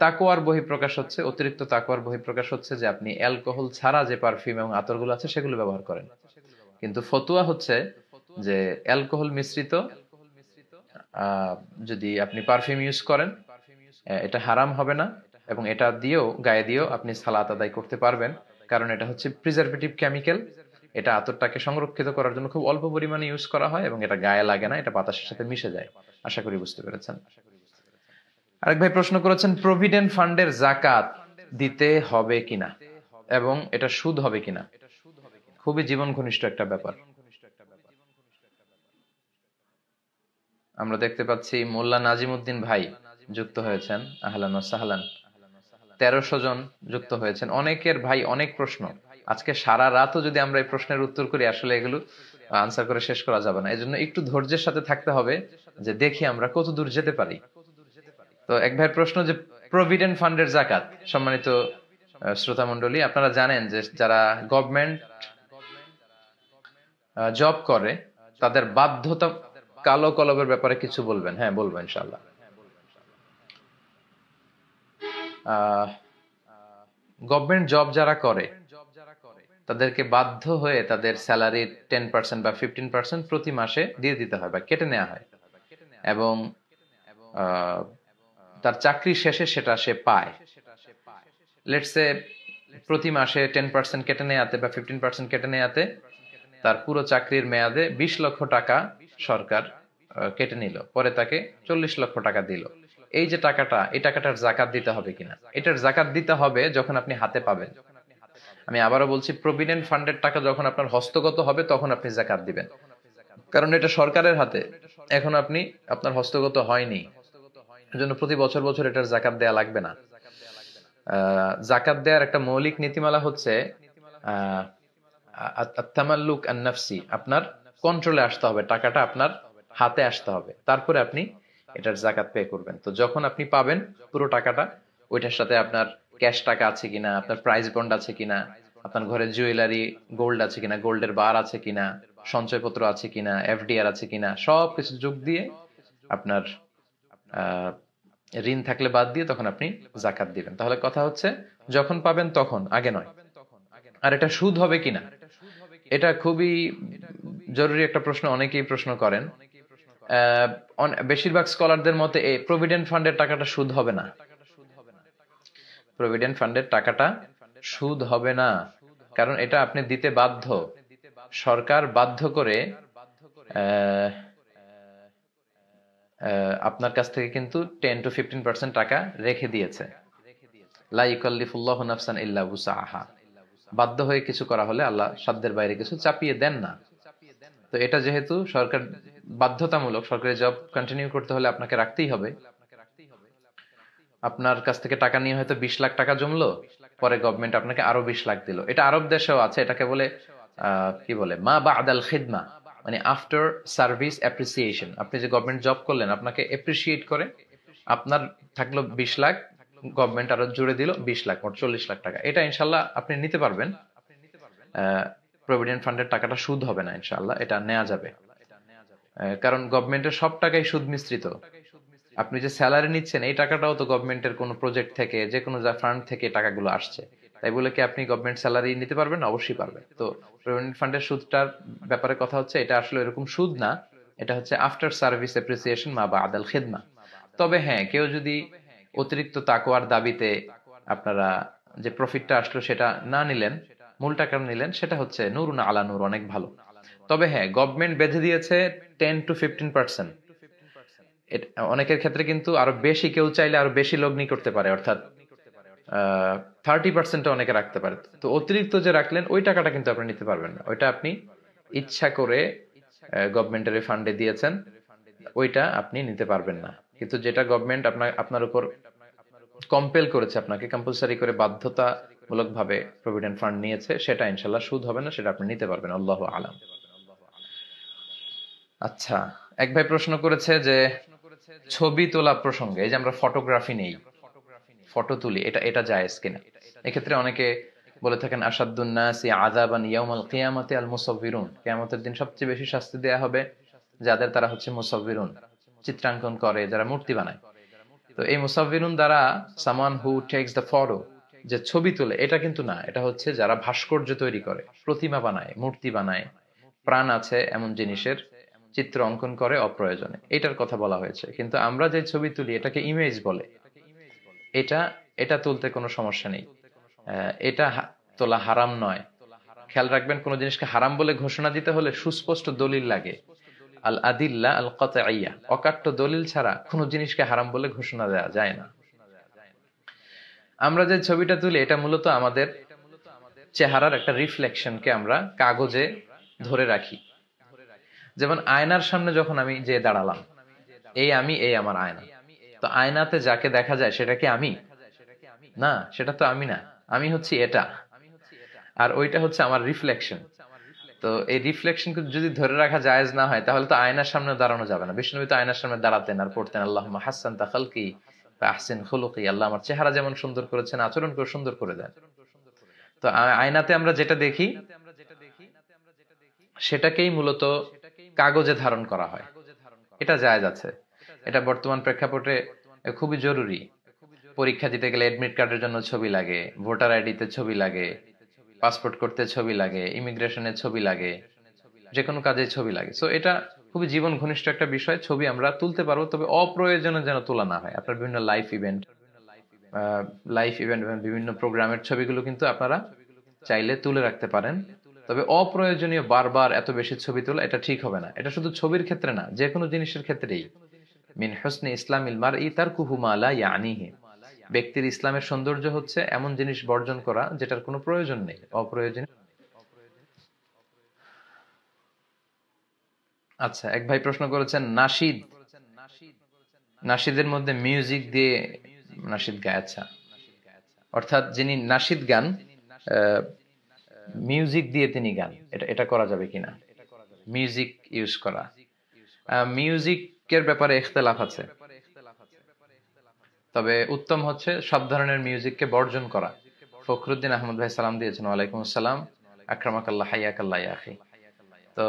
তাকওয়ার বহিঃপ্রকাশ হচ্ছে, অতিরিক্ত তাকওয়ার বহিঃপ্রকাশ হচ্ছে যে আপনি অ্যালকোহল ছাড়া যে পারফিউম এবং আতরগুলো আছে সেগুলো ব্যবহার করেন। কিন্তু ফতুয়া হচ্ছে যে অ্যালকোহল মিশ্রিত আহ, যদি আপনি পারফিউম ইউজ করেন এটা হারাম হবে না, এবং এটা দিয়েও গায়ে দিয়েও আপনি সালাত আদায় করতে পারবেন, কারণ এটা হচ্ছে প্রিজারভেটিভ কেমিক্যাল। এটা আতরটাকে সংরক্ষিত করার জন্য খুব অল্প পরিমাণে ইউজ করা হয় এবং এটা গায়ে লাগে না, এটা বাতাসের সাথে মিশে যায়। আশা করি বুঝতে পেরেছেন। আরেক ভাই প্রশ্ন করেছেন প্রভিডেন্ট ফান্ডের জাকাত দিতে হবে কিনা এবং এটা সুদ হবে কিনা। খুবই জীবন ঘনিষ্ঠ একটা ব্যাপার। আমরা দেখতে পাচ্ছি মোল্লা নাজিমউদ্দিন ভাই যুক্ত হয়েছেন, আহলান ওয়া সাহলান। 1300 জন যুক্ত হয়েছেন, অনেকের ভাই অনেক প্রশ্ন। আজকে সারা রাতও যদি আমরা এই প্রশ্নের উত্তর করি আসলে এগুলো আনসার করে শেষ করা যাবে না, এজন্য একটু ধৈর্যের সাথে থাকতে হবে যে দেখি আমরা কত দূর যেতে পারি। তো এক ভাইয়ের প্রশ্ন যে প্রভিডেন্ট ফান্ডের জাকাত। সম্মানিত শ্রোতা মণ্ডলী, আপনারা জানেন যে যারা গভর্নমেন্ট জব করে তাদের বাধ্যতা, কালো কলবের ব্যাপারে কিছু বলবেন? হ্যাঁ বলবো ইনশাআল্লাহ। গভর্নমেন্ট জব যারা করে তাদেরকে বাধ্য হয়ে তাদের স্যালারির 10% বা 15% প্রতি মাসে দিয়ে দিতে হয় বা কেটে নেওয়া হয়, এবং তার চাকরি শেষে সেটা সে পায়। লেটস সে প্রতি মাসে 10% কেটে নেওয়াতে বা 15% কেটে নেওয়াতে তার পুরো চাকরির মেয়াদে 20 লক্ষ টাকা সরকার কেটে নিল, পরে তাকে 40 লক্ষ টাকা দিল। এই যে টাকাটা, এই টাকাটার জাকাত দিতে হবে কিনা? এটার জাকাত দিতে হবে যখন আপনি হাতে পাবেন। আমি আবারও বলছি, প্রভিডেন্ট ফান্ডের টাকা যখন আপনার হস্তগত হবে তখন আপনি জাকাত দিবেন, কারণ এটা সরকারের হাতে, এখন আপনি আপনার হস্তগত হয়নি, এজন্য প্রতি বছর বছর এটার জাকাত দেয়া লাগবে না। জাকাত দেওয়ার একটা মৌলিক নীতিমালা হচ্ছে আত-তামাল্লুক আন-নাফসি, আপনার কন্ট্রোলে আসতে হবে, টাকাটা আপনার হাতে আসতে হবে, তারপরে আপনি এটার জাকাত পে করবেন। তো যখন আপনি পাবেন পুরো টাকাটা, ওইটার সাথে আপনার ক্যাশ টাকা আছে কিনা, আপনার প্রাইস বন্ড আছে কিনা, আপনার ঘরে জুয়েলারি গোল্ড আছে কিনা, গোল্ডের বার আছে কিনা, সঞ্চয়পত্র আছে কিনা, এফডিআর আছে কিনা, সবকিছু যোগ দিয়ে আপনার আহ ঋণ থাকলে বাদ দিয়ে তখন আপনি জাকাত দিবেন। তাহলে কথা হচ্ছে যখন পাবেন তখন, আগে নয়। আর এটা সুদ হবে কিনা, এটা খুবই জরুরি একটা প্রশ্ন, অনেকেই প্রশ্ন করেন। বেশিরভাগ স্কলারদের মতে এই প্রভিডেন্ট ফান্ডের টাকাটা সুদ হবে না। প্রভিডেন্ট ফান্ডের টাকাটা সুদ হবে না, কারণ এটা আপনি দিতে বাধ্য। সরকার বাধ্য করে আপনার কাছ থেকে কিন্তু 10 to 15% টাকা রেখে দিয়েছে। লা ইউকাল্লিফুল্লাহু নাফসান ইল্লা উসআহা। বাধ্য হয়ে কিছু করা হলে আল্লাহ সাধ্যের বাইরে কিছু চাপিয়ে দেন না। তো এটা যেহেতু সরকার বাধ্যতামূলক, সরকারি জব কন্টিনিউ করতে হলে আপনাকে রাখতেই হবে। আপনার কাছ থেকে টাকা নিয়ে হয়তো 20 লাখ টাকা জমলো, পরে গভর্নমেন্ট আপনাকে আরো 20 লাখ দিল। এটা আরব দেশেও আছে, এটাকে বলে কি বলে মা বাদাল খিদমা, মানে আফটার সার্ভিস অ্যাপ্রিসিয়েশন। আপনি যে গভর্নমেন্ট জব করলেন, আপনাকে এপ্রিসিয়েট করে আপনার থাকলো 20 লাখ, গভর্নমেন্ট আরো জুড়ে দিল 20 লাখ, মোট 40 লাখ টাকা। এটা ইনশাল্লাহ আপনি নিতে পারবেন। প্রভিডেন্ট ফান্ডের টাকাটা সুদ হবে না ইনশাল্লাহ, এটা নেওয়া যাবে। কারণ গভর্নমেন্টের সব টাকাই সুদ মিশ্রিত। আপনি যে স্যালারি নিচ্ছেন এই টাকাটাও তো গভর্নমেন্টের কোনো প্রজেক্ট থেকে, যে কোনো ফান্ড থেকে টাকাগুলো আসছে। তাই বলে কি আপনি গভর্নমেন্ট স্যালারি নিতে পারবেন? অবশ্যই পারবেন। তো প্রভিডেন্ট ফান্ডের সুদটার ব্যাপারে কথা হচ্ছে, এটা আসলে এরকম সুদ না, এটা হচ্ছে আফটার সার্ভিস অ্যাপ্রিসিয়েশন মা বাদাল খিদমা। তবে হ্যাঁ, কেউ যদি অতিরিক্ত তাকওয়ার দাবিতে আপনারা যে প্রফিটটা আসলো সেটা না নিলেন, মূল টাকা নিলেন, সেটা হচ্ছে নূরুন আলা নূর, অনেক ভালো। তবে হ্যাঁ, গভর্নমেন্ট বেঁধে দিয়েছে 10 to 15%। অনেকের ক্ষেত্রে কিন্তু আরো বেশি, কেউ চাইলে আরো বেশি লগ্নি করতে পারে, অর্থাৎ 30% অনেকে রাখতে পারে। তো অতিরিক্ত যে রাখলেন ওই টাকাটা কিন্তু আপনি নিতে পারবেন না, ওইটা আপনি ইচ্ছা করে গভর্নমেন্টের ফান্ডে দিয়েছেন, ওইটা আপনি নিতে পারবেন না। কিন্তু যেটা গভর্নমেন্ট আপনার উপর কম্পেল করেছে, আপনাকে কম্পালসারি করে বাধ্যতামূলক ভাবে প্রভিডেন্ট ফান্ড নিয়েছে, সেটা ইনশাল্লাহ সুদ হবে না, সেটা আপনি নিতে পারবেন। আল্লাহু আলাম। আচ্ছা, এক ভাই প্রশ্ন করেছে যে ছবি তোলা প্রসঙ্গে, এই যে আমরা ফটোগ্রাফি নেই, ফটো তুলি, এটা এটা জায়েজ কিনা? এক্ষেত্রে অনেকে বলে থাকেন আশাদ্দুন নাসি আযাবান ইয়াউমাল কিয়ামাতি আল মুসাউবিরুন, কিয়ামতের দিন সবচেয়ে বেশি শাস্তি দেয়া হবে যাদের, তারা হচ্ছে মুসাউবিরুন, চিত্রাঙ্কন করে, যারা মূর্তি বানায়। তো এই মুসাফিরুন দ্বারা সামান হু টেক্স দ্য ফটো, যে ছবি তোলে, এটা কিন্তু না, এটা হচ্ছে যারা ভাস্কর্য তৈরি করে, প্রতিমা বানায়, মূর্তি বানায়, প্রাণ আছে এমন জিনিসের চিত্র অঙ্কন করে অপ্রয়োজনে, এটার কথা বলা হয়েছে। কিন্তু আমরা যে ছবি তুলি এটাকে ইমেজ বলে, এটা এটা তুলতে কোনো সমস্যা নেই। এটা তোলা হারাম নয়। খেয়াল রাখবেন, কোন জিনিসকে হারাম বলে ঘোষণা দিতে হলে সুস্পষ্ট দলিল লাগে। আল আদিল্লা আল কাতঈয়া, অকাট্য দলিল ছাড়া কোন জিনিসকে হারাম বলে ঘোষণা দেওয়া যায় না। আমরা যে ছবিটা তুলি এটা মূলত আমাদের চেহারার একটা রিফ্লেকশনকে আমরা কাগজে ধরে রাখি। যেমন আয়নার সামনে যখন আমি যে দাঁড়ালাম, এই আমার আয়না, তো আয়নাতে যাকে দেখা যায় সেটা কি আমি? না, সেটা তো আমি না, আমি হচ্ছি এটা, আর ওইটা হচ্ছে আমার রিফ্লেকশন। তো এই রিফ্লেকশন যদি ধরে রাখা জায়েজ না হয়, তাহলে তো আয়নার সামনে দাঁড়ানো যাবে না। বিষ্ণু তো আয়নার সামনে দাঁড়াতেন আর পড়তেন আল্লাহুম্মা হাসসানতা খালকি ওয়া আহসিন খুলুকি, আল্লাহ আমার চেহারা যেমন সুন্দর করেছেন আচরণ করে সুন্দর করে দেন। তো আয়নাতে আমরা যেটা দেখি সেটাকেই মূলত কাগজে ধারণ করা হয়, এটা জায়েজ আছে। এটা বর্তমান প্রেক্ষাপটে খুবই জরুরি। পরীক্ষা দিতে গেলে এডমিট কার্ডের জন্য ছবি লাগে, ভোটার আইডিতে ছবি লাগে, পাসপোর্ট করতে ছবি লাগে, ইমিগ্রেশনের ছবি লাগে, যে কোনো কাজে ছবি লাগে। সো এটা খুবই জীবন ঘনিষ্ঠ একটা বিষয়। ছবি আমরা তুলতে পারবো, তবে অপ্রয়োজনে যেন তোলা না হয়। আপনার বিভিন্ন লাইফ ইভেন্ট বিভিন্ন প্রোগ্রামের ছবিগুলো কিন্তু আপনারা চাইলে তুলে রাখতে পারেন। তবে অপ্রয়োজনীয় বারবার এত বেশি ছবি তোলা এটা ঠিক হবে না। এটা শুধু ছবির ক্ষেত্রে না, যে কোনো জিনিসের ক্ষেত্রেই। মিন হুসনি ইসলামিল মারই তারকুহু মা লা ইয়ানিহি, ব্যক্তির ইসলামের সৌন্দর্য হচ্ছে এমন জিনিস বর্জন করা যেটার কোনো প্রয়োজন নেই, অপ্রয়োজনীয়। আচ্ছা, এক ভাই প্রশ্ন করেছেন, নাশিদের মধ্যে মিউজিক দিয়ে নাশিদ গায়। আচ্ছা, অর্থাৎ যিনি নাশিদ গান মিউজিক দিয়ে তিনি গান, এটা এটা করা যাবে কিনা, মিউজিক ইউজ করা? মিউজিকের ব্যাপারে ইখতিলাফ আছে, তবে উত্তম হচ্ছে সব ধরনের মিউজিককে বর্জন করা। ফখরুদ্দিন আহমদ ভাই সালাম দিয়েছেন, ওয়ালাইকুম আসসালাম, আকরামাকাল্লাহ হাইয়াকাল্লাহ ইয়া আখি। তো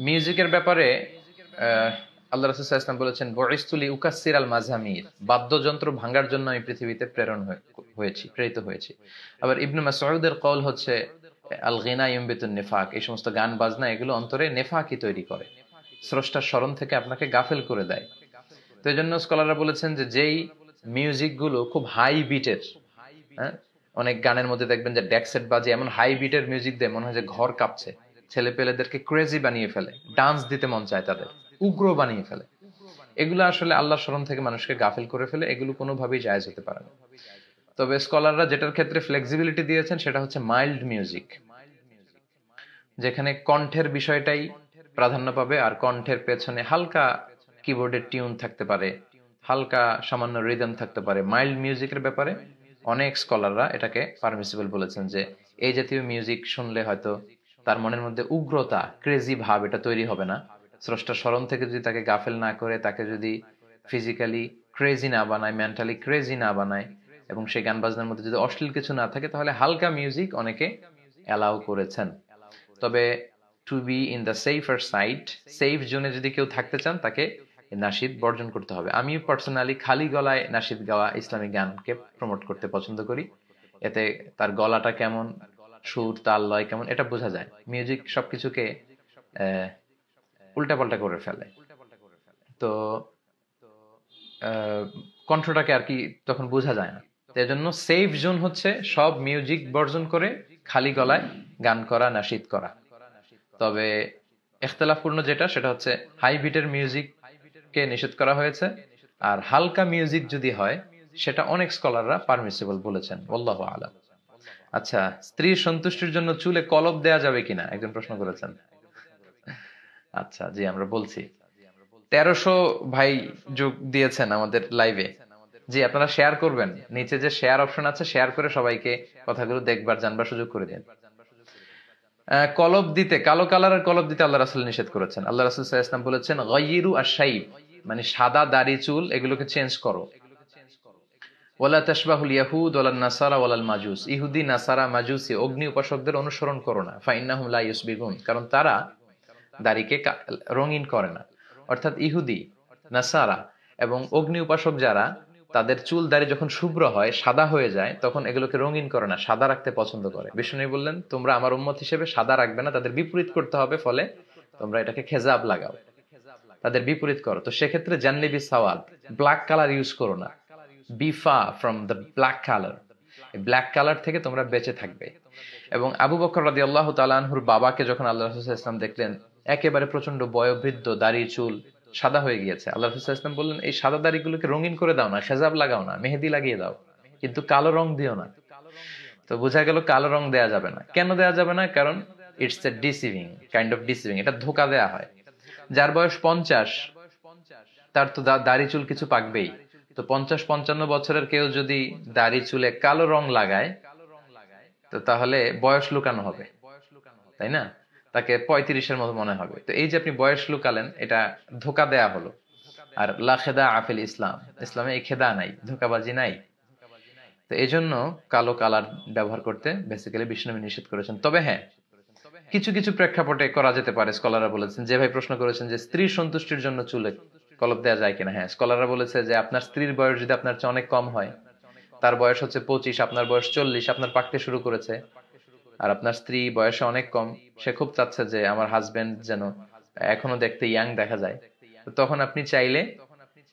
মিউজিকের ব্যাপারে আল্লাহ রাসূল সাল্লাল্লাহু আলাইহি ওয়াসাল্লাম বলেছেন, বুইসতু লিউকাসসির আল মাযামির, বাদ্যযন্ত্র ভাঙার জন্য আমি পৃথিবীতে প্রেরিত হয়েছি। আবার ইবনে মাসউদের কওল হচ্ছে, আল গিনা ইউমবিতুন নিফাক, এই সমস্ত গান বাজনা এগুলো অন্তরে নেফাকি তৈরি করে, স্রষ্টার স্মরণ থেকে আপনাকে গাফেল করে দেয়। তো এই জন্য স্কলাররা বলেছেন যে যেই মিউজিক গুলো খুব হাই বিটের, হ্যাঁ, অনেক গানের মধ্যে দেখবেন যে ডেক্সেট বাজে, এমন হাই বিটের মিউজিক দেয় মনে হয় যে ঘর কাঁপছে, ছেলে পেলেদেরকে ক্রেজি বানিয়ে ফেলে, ডান্স দিতে মন চায় তাদের, উগ্র বানিয়ে ফেলে। এগুলো আসলে আল্লাহর স্মরণ থেকে মানুষকে গাফেল করে ফেলে, এগুলো কোনোভাবেই জায়েজ হতে পারে না। তবে স্কলাররা যেটার ক্ষেত্রে ফ্লেক্সিবিলিটি দিয়েছেন সেটা হচ্ছে মাইল্ড মিউজিক, যেখানে কণ্ঠের বিষয়টাই প্রাধান্য পাবে, আর কণ্ঠের পেছনে হালকা কিবোর্ডের টিউন থাকতে পারে, হালকা সামান্য রিদম থাকতে পারে। মাইল্ড মিউজিকের ব্যাপারে অনেক স্কলাররা এটাকে পারমিসিবল বলেছেন, যে এই জাতীয় মিউজিক শুনলে হয়তো তার মনের মধ্যে উগ্রতা, ক্রেজি ভাব এটা তৈরি হবে না। স্রষ্টার স্মরণ থেকে যদি তাকে গাফেল না করে, তাকে যদি ফিজিক্যালি ক্রেজি না বানায়, মেন্টালি ক্রেজি না বানায়, এবং সেই গান বাজনার মধ্যে যদি অশ্লীল কিছু না থাকে, তাহলে হালকা মিউজিক অনেকে অ্যালাউ করেছেন। তবে to be in the safer side, safe জোনে যদি কেউ থাকতে চান, তাকে নাশিদ বর্জন করতে হবে। আমি পার্সোনালি খালি গলায় নাশিদ গাওয়া ইসলামিক গানকে প্রমোট করতে পছন্দ করি। এতে তার গলাটা কেমন, সুর তাল লয় কেমন, এটা বোঝা যায়। মিউজিক সবকিছুকে উল্টাপাল্টা করে ফেলে, তো কণ্ঠটাকে আর কি তখন বোঝা যায় না। এই জন্য সেফ জোন হচ্ছে সব মিউজিক বর্জন করে খালি গলায় গান করা, নাশিদ করা। তবে ইখতিলাফপূর্ণ যেটা, সেটা হচ্ছে হাই বিটের মিউজিক কে নিষেধ করা হয়েছে, আর হালকা মিউজিক যদি হয় সেটা অনেক স্কলাররা পারমিসিবল বলেছেন, আল্লাহু আলাম। আচ্ছা, স্ত্রীর সন্তুষ্টির জন্য চুলে কলব দেয়া যাবে কিনা, একজন প্রশ্ন করেছেন। আচ্ছা, জি, আমরা বলছি। 1300 ভাই যোগ দিয়েছেন আমাদের লাইভে। জি, আপনারা শেয়ার করবেন, নিচে যে শেয়ার অপশন আছে, শেয়ার করে সবাইকে কথাগুলো দেখবার জানবার সুযোগ করে দিন। কলব দিতে, কালো কালারের কলব দিতে আল্লাহ রাসূল নিষেধ করেছেন। আল্লাহ রাসূল সাল্লাল্লাহু আলাইহি ওয়াসাল্লাম বলেছেন, গায়িরু আশ-শাইব, মানে সাদা দাড়ি চুল এগুলোকে চেঞ্জ করো। ওয়ালা তাশবাহুল ইয়াহুদ ওয়ালান নাসারা ওয়ালাল মাজুস, ইহুদি, নাসারা, মাজুসি, অগ্নি উপাসকদের অনুসরণ করো না। ফাইন্নাহুম লা ইউসবিগুন, কারণ তারা দাড়িকে রঙিন করে না। অর্থাৎ ইহুদি, নাসারা এবং অগ্নি উপাসক যারা, তাদের চুল দাড়ি যখন শুভ্র হয়, সাদা হয়ে যায়, তখন এগুলোকে রঙিন করে না, সাদা রাখতে পছন্দ করে। বিষ্ণু বললেন, তোমরা আমার উম্মত হিসেবে সাদা রাখবে না, তাদের বিপরীত করতে হবে, ফলে তোমরা এটাকে খেজাব লাগাও, তাদের বিপরীত করো। তো সেক্ষেত্রে জান্নিবি সাওয়াদ, ব্ল্যাক কালার ইউজ করো না, বি ফা from the black colour, black colour থেকে তোমরা বেঁচে থাকবে। এবং আবু বকর রাদিয়াল্লাহু তাআলা আনহুর বাবাকে যখন আল্লাহ রাসূল সাল্লাল্লাহু আলাইহি ওয়াসাল্লাম দেখলেন একেবারে প্রচন্ড বয়োবৃদ্ধ, দাড়ি চুল সাদা হয়ে গিয়েছে, আল্লাহ রাসূল সাল্লাল্লাহু আলাইহি ওয়াসাল্লাম বললেন, এই সাদা দাড়িগুলোকে রঙিন করে দাও না, খেজাব লাগাও না, মেহেদি লাগিয়ে দাও, কিন্তু কালো রং দিও না। তো বোঝা গেল কালো রং দেয়া যাবে না। কেন দেয়া যাবে না? কারণ it's a deceiving, kind of deceiving, এটা ধোকা দেয়া হয়। যার বয়স 50, তার তো দাড়ি চুল কিছু পাকবেই। তো 50-55 বছরের কেউ যদি দাড়ি চুলে কালো রং লাগায়, তো তাহলে বয়স লুকানো হবে, তাই না? তাকে 35-এর মতো মনে হবে। তো এই যে আপনি বয়স লুকালেন, এটা ধোকা দেয়া হলো। আর লা খেদা আফিল ইসলাম, ইসলামে এই খেদা নাই, ধোকাবাজি নাই। তো এই জন্য কালো কালার ব্যবহার করতে বেসিক্যালি বিষ্ণুনবী নিষেধ করেছেন। তবে হ্যাঁ, কিছু কিছু প্রেক্ষাপটে করা যেতে পারে। স্কলাররা বলেছেন, যে ভাই প্রশ্ন করেছেন যে স্ত্রীর সন্তুষ্টির জন্য চুলে কলপ দেওয়া যায় কিনা, হ্যাঁ, স্কলাররা বলেছে যে আপনার স্ত্রীর বয়স যদি আপনার চেয়ে অনেক কম হয়, তার বয়স হচ্ছে 25, আপনার বয়স 40, আপনার পাকতে শুরু করেছে, আর আপনার স্ত্রী বয়সে অনেক কম, সে খুব চাচ্ছে যে আমার হাজবেন্ড যেন এখনো দেখতে ইয়াং দেখা যায়, তো তখন আপনি চাইলে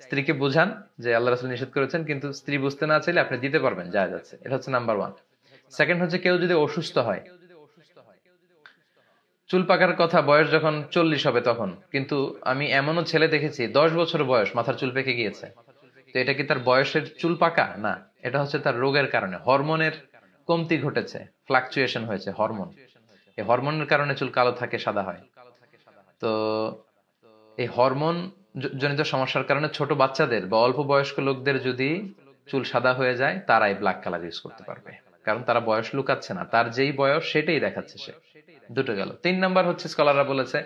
স্ত্রীকে বুঝান যে আল্লাহ রাসূল নিষেধ করেছেন, কিন্তু স্ত্রী বুঝতে না চাইলে আপনি দিতে পারবেন, জায়েজ আছে। এটা হচ্ছে নাম্বার 1। সেকেন্ড হচ্ছে, কেউ যদি অসুস্থ হয়, চুল পাকার কথা বয়স যখন 40 হবে তখন, কিন্তু আমি এমনও ছেলে দেখেছি 10 বছর বয়স মাথার চুল পেকে গিয়েছে। তো এটা কি তার বয়সের চুল পাকা? না, এটা হচ্ছে তার রোগের কারণে, হরমোনের কমতি ঘটেছে, ফ্লাকচুয়েশন হয়েছে হরমোন, এই হরমোনের কারণে চুল কালো থাকে, সাদা হয়। তো এই হরমোন জনিত সমস্যার কারণে ছোট বাচ্চাদের বা অল্প বয়স্ক লোকদের যদি চুল সাদা হয়ে যায়, তারাই ব্ল্যাক কালার ইউজ করতে পারবে, কারণ তারা বয়স লুকাচ্ছে না, তার যেই বয়স সেটাই দেখাচ্ছে সে। দুটো গেল। 3 নাম্বার হচ্ছে, স্কলাররা বলেছে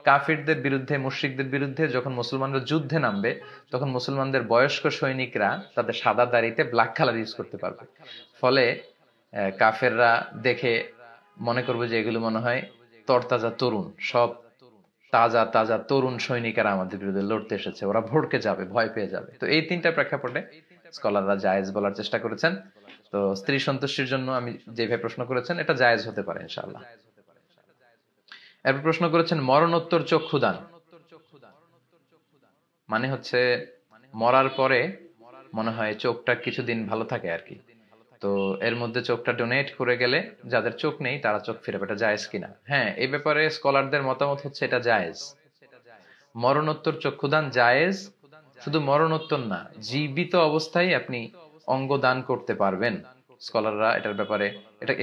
কাফিরদের বিরুদ্ধে, মুশরিকদের বিরুদ্ধে যখন মুসলমানরা যুদ্ধে নামবে, তখন মুসলমানদের বয়স্ক সৈনিকরা তাদের সাদা দাড়িতে ব্ল্যাক কালার ইউজ করতে পারবে। ফলে কাফেররা দেখে মনে করবে যে এগুলো মনে হয় তরতাজা তরুণ, সব তাজা তাজা তরুণ সৈনিকেরা আমাদের বিরুদ্ধে লড়তে এসেছে, ওরা ভড়কে যাবে, ভয় পেয়ে যাবে। তো এই 3টা প্রেক্ষাপটে স্কলাররা জায়েজ বলার চেষ্টা করেছেন। তো স্ত্রী সন্তুষ্টির জন্য আমি যেভাবে প্রশ্ন করেছেন, এটা জায়েজ হতে পারে ইনশাআল্লাহ। এরপর প্রশ্ন করেছেন মরণোত্তর চক্ষুদান, মানে হচ্ছে মরার পরে মনে হয় চোখটা কিছুদিন ভালো থাকে আর কি। তো এর মধ্যে চোখটা ডোনেট করে গেলে যাদের চোখ নেই তারা চোখ ফিরে পাবে, এটা জায়েজ কিনা? হ্যাঁ, এই ব্যাপারে স্কলারদের মতামত হচ্ছে এটা জায়েজ। মরণোত্তর চক্ষুদান জায়েজ। শুধু মরণোত্তর না, জীবিত অবস্থায় আপনি অঙ্গ দান করতে পারবেন। স্কলাররা এটার ব্যাপারে,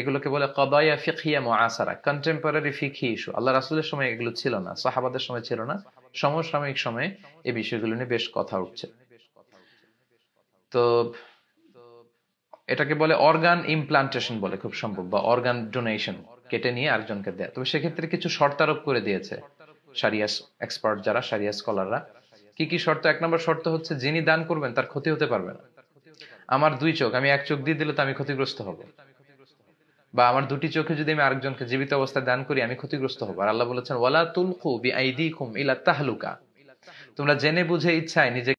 এগুলোকে বলে কদায়া ফিকহিয়া মুআসারা, কন্টেম্পোরারি ফিকহি ইস্যু। আল্লাহ রাসূলের সময় এগুলো ছিল না, সাহাবাদের সময় ছিল না, সমসাময়িক সময়ে এই বিষয়গুলো নিয়ে বেশ কথা উঠছে। তো এটাকে বলে অর্গান ইমপ্লান্টেশন বলে খুব সম্ভব, বা অর্গান ডোনেশন, কেটে নিয়ে আরেকজনকে দেয়। তবে সেক্ষেত্রে কিছু শর্তারোপ করে দিয়েছে শারিয়া এক্সপার্ট যারা, শারিয়া স্কলাররা। কি কি শর্ত? 1 নম্বর শর্ত হচ্ছে, যিনি দান করবেন তার ক্ষতি হতে পারবে না। আমার 2 চোখ, আমি 1 চোখ দিয়ে দিলে তো আমি ক্ষতিগ্রস্ত হব, বা আমার 2টি চোখে যদি আমি আরেকজনকে জীবিত অবস্থায় দান করি, আমি ক্ষতিগ্রস্ত হব। আর আল্লাহ বলেছেন ওয়ালা তুলকু বিআইদিকুম ইলা তাহলুকা, তোমরা জেনে বুঝে ইচ্ছায় নিজে